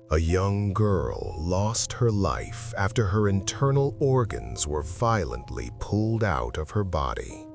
A young girl lost her life after her internal organs were violently pulled out of her body.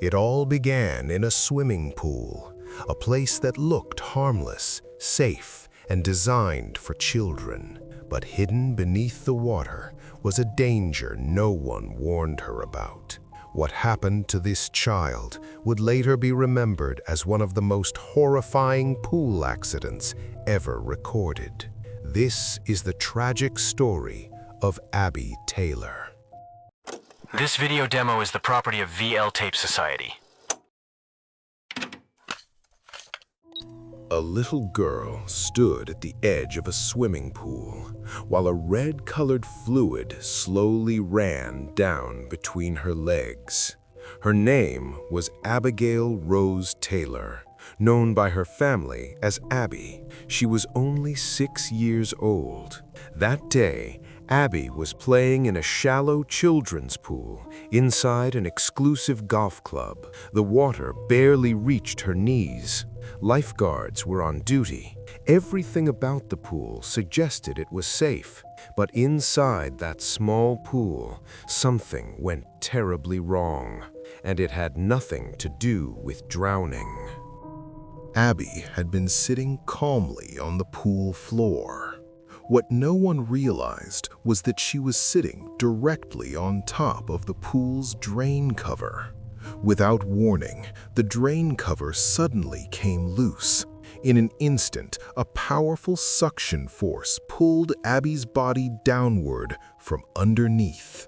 It all began in a swimming pool, a place that looked harmless, safe, and designed for children. But hidden beneath the water was a danger no one warned her about. What happened to this child would later be remembered as one of the most horrifying pool accidents ever recorded. This is the tragic story of Abby Taylor. This video demo is the property of VL Tape Society. A little girl stood at the edge of a swimming pool while a red-colored fluid slowly ran down between her legs. Her name was Abigail Rose Taylor, known by her family as Abby. She was only 6 years old. That day, Abby was playing in a shallow children's pool inside an exclusive golf club. The water barely reached her knees. Lifeguards were on duty. Everything about the pool suggested it was safe, but inside that small pool, something went terribly wrong, and it had nothing to do with drowning. Abby had been sitting calmly on the pool floor. What no one realized was that she was sitting directly on top of the pool's drain cover. Without warning, the drain cover suddenly came loose. In an instant, a powerful suction force pulled Abby's body downward from underneath.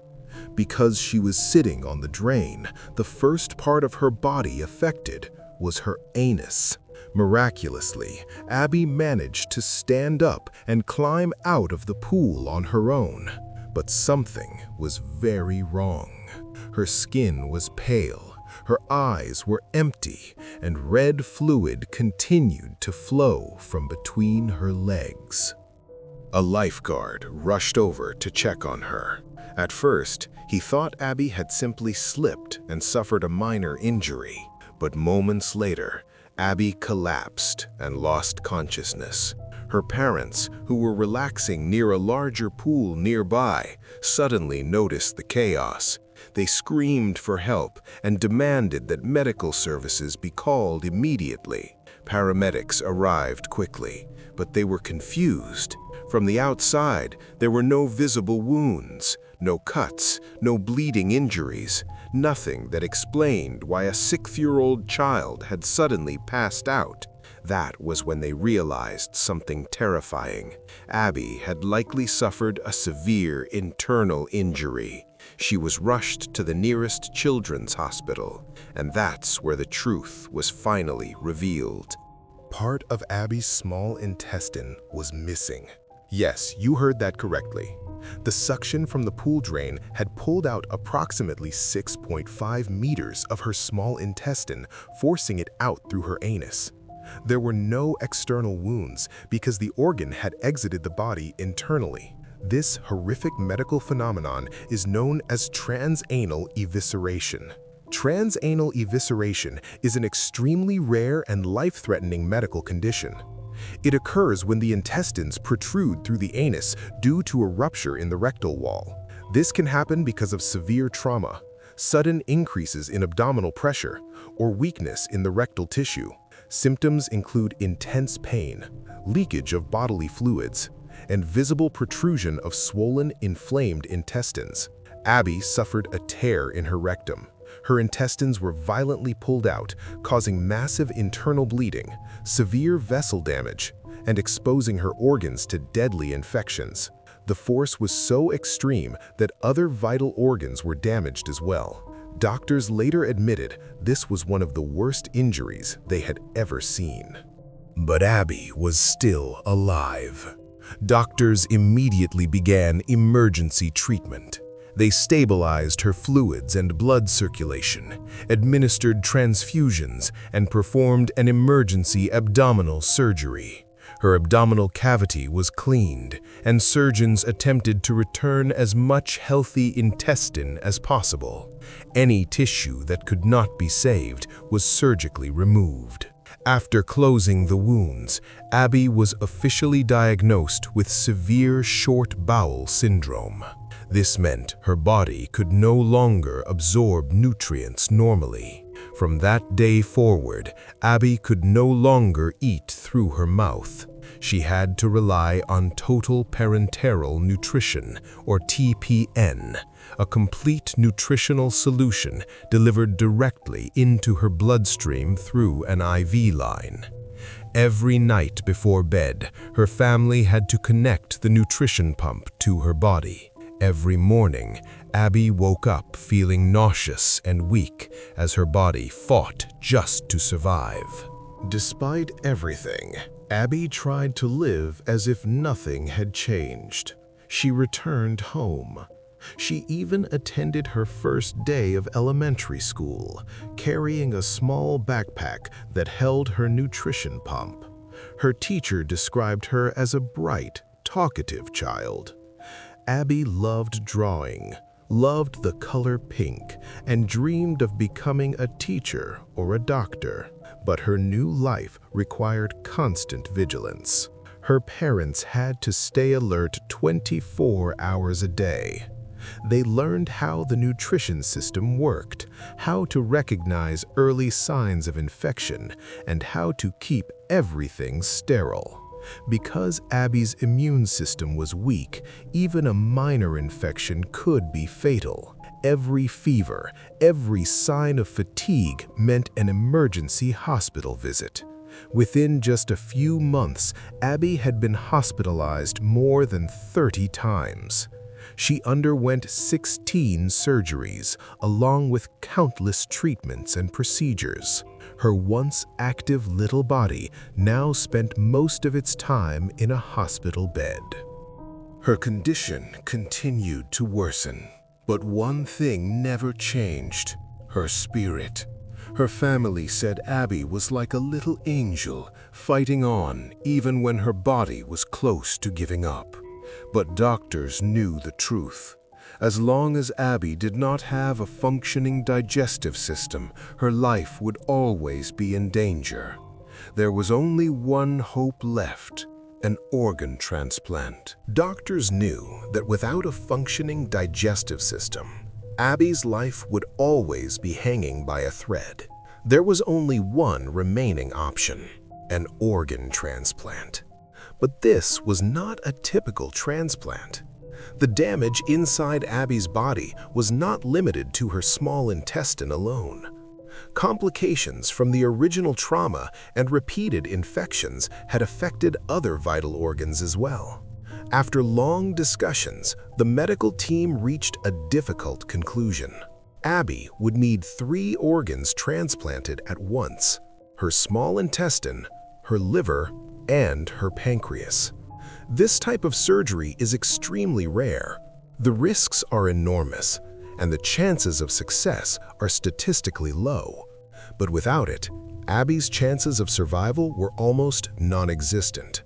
Because she was sitting on the drain, the first part of her body affected was her anus. Miraculously, Abby managed to stand up and climb out of the pool on her own. But something was very wrong. Her skin was pale, her eyes were empty, and red fluid continued to flow from between her legs. A lifeguard rushed over to check on her. At first, he thought Abby had simply slipped and suffered a minor injury, but moments later, Abby collapsed and lost consciousness. Her parents, who were relaxing near a larger pool nearby, suddenly noticed the chaos. They screamed for help and demanded that medical services be called immediately. Paramedics arrived quickly, but they were confused. From the outside, there were no visible wounds, no cuts, no bleeding injuries, nothing that explained why a 6-year-old child had suddenly passed out. That was when they realized something terrifying. Abby had likely suffered a severe internal injury. She was rushed to the nearest children's hospital, and that's where the truth was finally revealed. Part of Abby's small intestine was missing. Yes, you heard that correctly. The suction from the pool drain had pulled out approximately 6.5 meters of her small intestine, forcing it out through her anus. There were no external wounds because the organ had exited the body internally. This horrific medical phenomenon is known as transanal evisceration. Transanal evisceration is an extremely rare and life-threatening medical condition. It occurs when the intestines protrude through the anus due to a rupture in the rectal wall. This can happen because of severe trauma, sudden increases in abdominal pressure, or weakness in the rectal tissue. Symptoms include intense pain, leakage of bodily fluids, and visible protrusion of swollen, inflamed intestines. Abby suffered a tear in her rectum. Her intestines were violently pulled out, causing massive internal bleeding, severe vessel damage, and exposing her organs to deadly infections. The force was so extreme that other vital organs were damaged as well. Doctors later admitted this was one of the worst injuries they had ever seen. But Abby was still alive. Doctors immediately began emergency treatment. They stabilized her fluids and blood circulation, administered transfusions, and performed an emergency abdominal surgery. Her abdominal cavity was cleaned, and surgeons attempted to return as much healthy intestine as possible. Any tissue that could not be saved was surgically removed. After closing the wounds, Abby was officially diagnosed with severe short bowel syndrome. This meant her body could no longer absorb nutrients normally. From that day forward, Abby could no longer eat through her mouth. She had to rely on total parenteral nutrition, or TPN, a complete nutritional solution delivered directly into her bloodstream through an IV line. Every night before bed, her family had to connect the nutrition pump to her body. Every morning, Abby woke up feeling nauseous and weak as her body fought just to survive. Despite everything, Abby tried to live as if nothing had changed. She returned home. She even attended her first day of elementary school, carrying a small backpack that held her nutrition pump. Her teacher described her as a bright, talkative child. Abby loved drawing, loved the color pink, and dreamed of becoming a teacher or a doctor. But her new life required constant vigilance. Her parents had to stay alert 24 hours a day. They learned how the nutrition system worked, how to recognize early signs of infection, and how to keep everything sterile. Because Abby's immune system was weak, even a minor infection could be fatal. Every fever, every sign of fatigue meant an emergency hospital visit. Within just a few months, Abby had been hospitalized more than 30 times. She underwent 16 surgeries, along with countless treatments and procedures. Her once active little body now spent most of its time in a hospital bed. Her condition continued to worsen, but one thing never changed: her spirit. Her family said Abby was like a little angel, fighting on even when her body was close to giving up. But doctors knew the truth. As long as Abby did not have a functioning digestive system, her life would always be in danger. There was only one hope left: an organ transplant. Doctors knew that without a functioning digestive system, Abby's life would always be hanging by a thread. There was only one remaining option: an organ transplant. But this was not a typical transplant. The damage inside Abby's body was not limited to her small intestine alone. Complications from the original trauma and repeated infections had affected other vital organs as well. After long discussions, the medical team reached a difficult conclusion. Abby would need 3 organs transplanted at once: her small intestine, her liver, and her pancreas. This type of surgery is extremely rare. The risks are enormous, and the chances of success are statistically low. But without it, Abby's chances of survival were almost non-existent.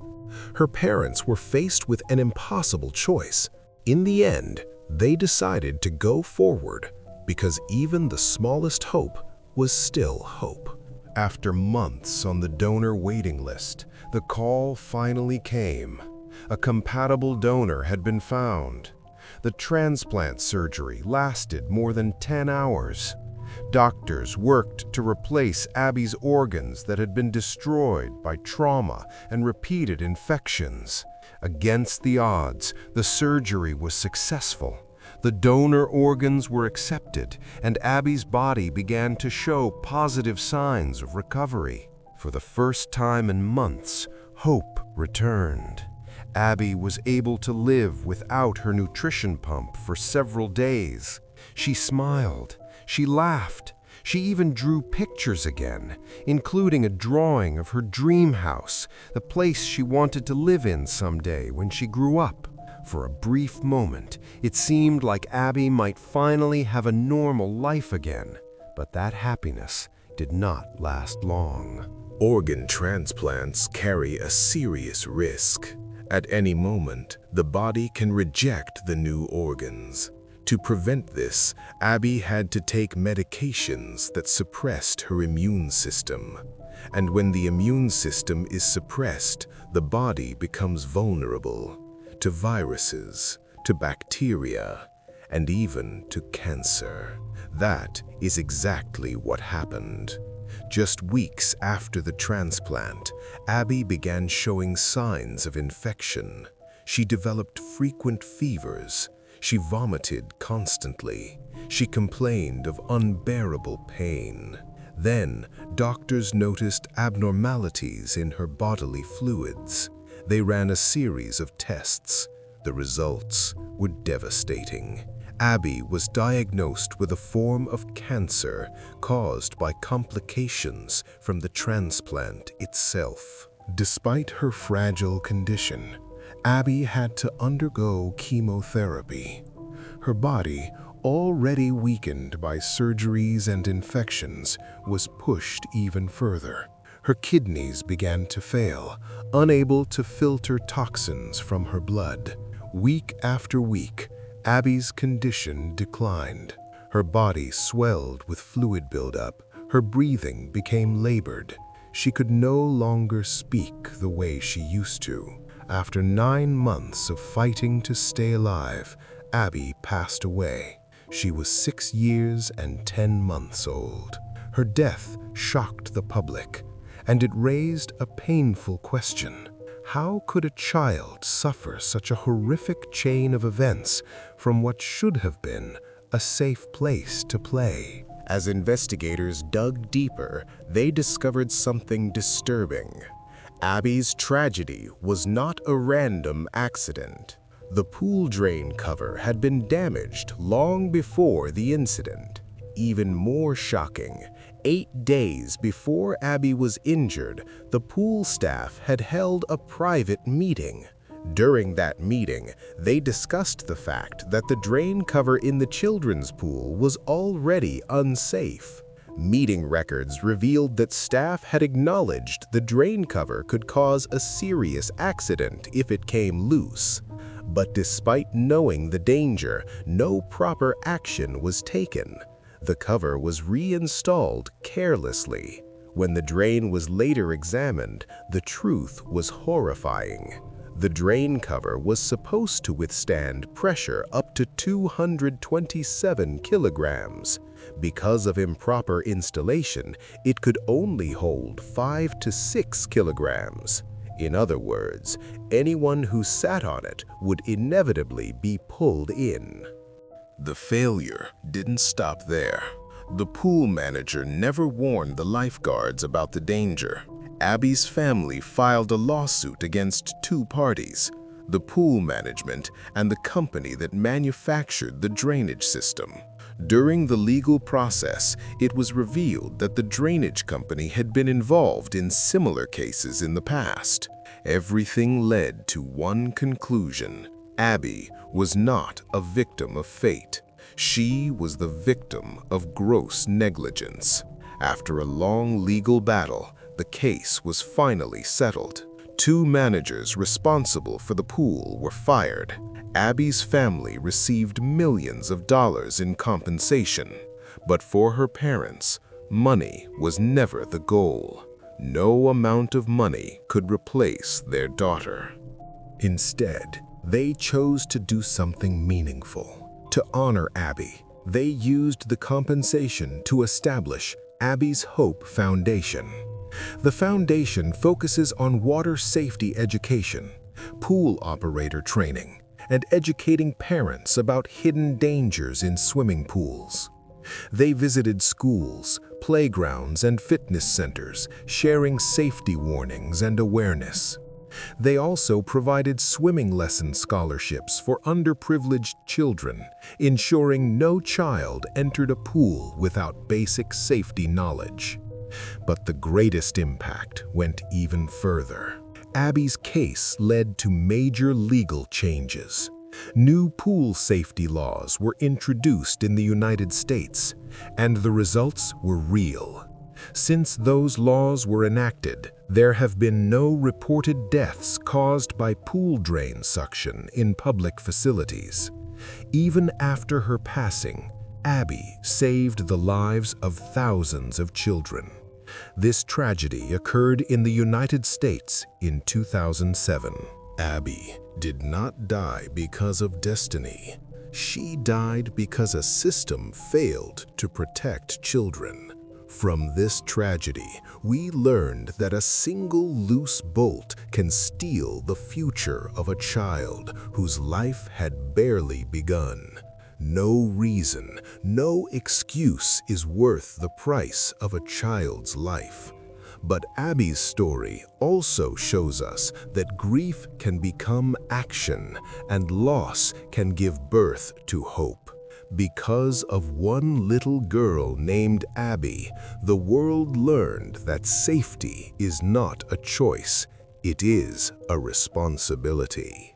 Her parents were faced with an impossible choice. In the end, they decided to go forward because even the smallest hope was still hope. After months on the donor waiting list, the call finally came. A compatible donor had been found. The transplant surgery lasted more than 10 hours. Doctors worked to replace Abby's organs that had been destroyed by trauma and repeated infections. Against the odds, the surgery was successful. The donor organs were accepted, and Abby's body began to show positive signs of recovery. For the first time in months, hope returned. Abby was able to live without her nutrition pump for several days. She smiled, she laughed, she even drew pictures again, including a drawing of her dream house, the place she wanted to live in someday when she grew up. For a brief moment, it seemed like Abby might finally have a normal life again, but that happiness did not last long. Organ transplants carry a serious risk. At any moment, the body can reject the new organs. To prevent this, Abby had to take medications that suppressed her immune system. And when the immune system is suppressed, the body becomes vulnerable to viruses, to bacteria, and even to cancer. That is exactly what happened. Just weeks after the transplant, Abby began showing signs of infection. She developed frequent fevers. She vomited constantly. She complained of unbearable pain. Then, doctors noticed abnormalities in her bodily fluids. They ran a series of tests. The results were devastating. Abby was diagnosed with a form of cancer caused by complications from the transplant itself. Despite her fragile condition, Abby had to undergo chemotherapy. Her body, already weakened by surgeries and infections, was pushed even further. Her kidneys began to fail, unable to filter toxins from her blood. Week after week, Abby's condition declined. Her body swelled with fluid buildup. Her breathing became labored. She could no longer speak the way she used to. After 9 months of fighting to stay alive, Abby passed away. She was 6 years and 10 months old. Her death shocked the public, and it raised a painful question. How could a child suffer such a horrific chain of events from what should have been a safe place to play? As investigators dug deeper, they discovered something disturbing. Abby's tragedy was not a random accident. The pool drain cover had been damaged long before the incident. Even more shocking, 8 days before Abby was injured, the pool staff had held a private meeting. During that meeting, they discussed the fact that the drain cover in the children's pool was already unsafe. Meeting records revealed that staff had acknowledged the drain cover could cause a serious accident if it came loose. But despite knowing the danger, no proper action was taken. The cover was reinstalled carelessly. When the drain was later examined, the truth was horrifying. The drain cover was supposed to withstand pressure up to 227 kilograms. Because of improper installation, it could only hold 5 to 6 kilograms. In other words, anyone who sat on it would inevitably be pulled in. The failure didn't stop there. The pool manager never warned the lifeguards about the danger. Abby's family filed a lawsuit against 2 parties, the pool management and the company that manufactured the drainage system. During the legal process, it was revealed that the drainage company had been involved in similar cases in the past. Everything led to one conclusion: Abby was not a victim of fate. She was the victim of gross negligence. After a long legal battle, the case was finally settled. 2 managers responsible for the pool were fired. Abby's family received millions of dollars in compensation. But for her parents, money was never the goal. No amount of money could replace their daughter. Instead, they chose to do something meaningful. To honor Abby, they used the compensation to establish Abby's Hope Foundation. The foundation focuses on water safety education, pool operator training, and educating parents about hidden dangers in swimming pools. They visited schools, playgrounds, and fitness centers, sharing safety warnings and awareness. They also provided swimming lesson scholarships for underprivileged children, ensuring no child entered a pool without basic safety knowledge. But the greatest impact went even further. Abby's case led to major legal changes. New pool safety laws were introduced in the United States, and the results were real. Since those laws were enacted, there have been no reported deaths caused by pool drain suction in public facilities. Even after her passing, Abby saved the lives of thousands of children. This tragedy occurred in the United States in 2007. Abby did not die because of destiny. She died because a system failed to protect children. From this tragedy, we learned that a single loose bolt can steal the future of a child whose life had barely begun. No reason, no excuse is worth the price of a child's life. But Abby's story also shows us that grief can become action and loss can give birth to hope. Because of one little girl named Abby, the world learned that safety is not a choice, it is a responsibility.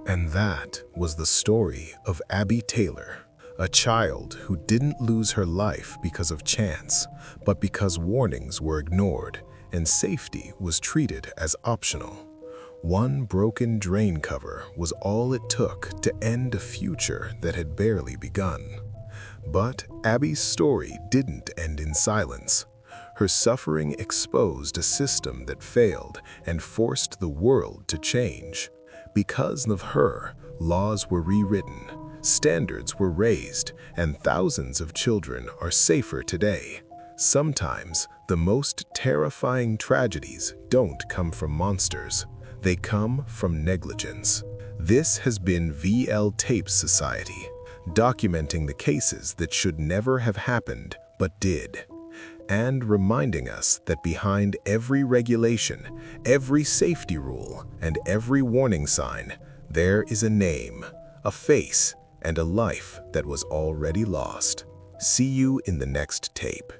And that was the story of Abby Taylor, a child who didn't lose her life because of chance, but because warnings were ignored and safety was treated as optional. One broken drain cover was all it took to end a future that had barely begun. But Abby's story didn't end in silence. Her suffering exposed a system that failed and forced the world to change. Because of her, laws were rewritten, standards were raised, and thousands of children are safer today. Sometimes, the most terrifying tragedies don't come from monsters. They come from negligence. This has been VL Tape Society, documenting the cases that should never have happened but did, and reminding us that behind every regulation, every safety rule, and every warning sign, there is a name, a face, and a life that was already lost. See you in the next tape.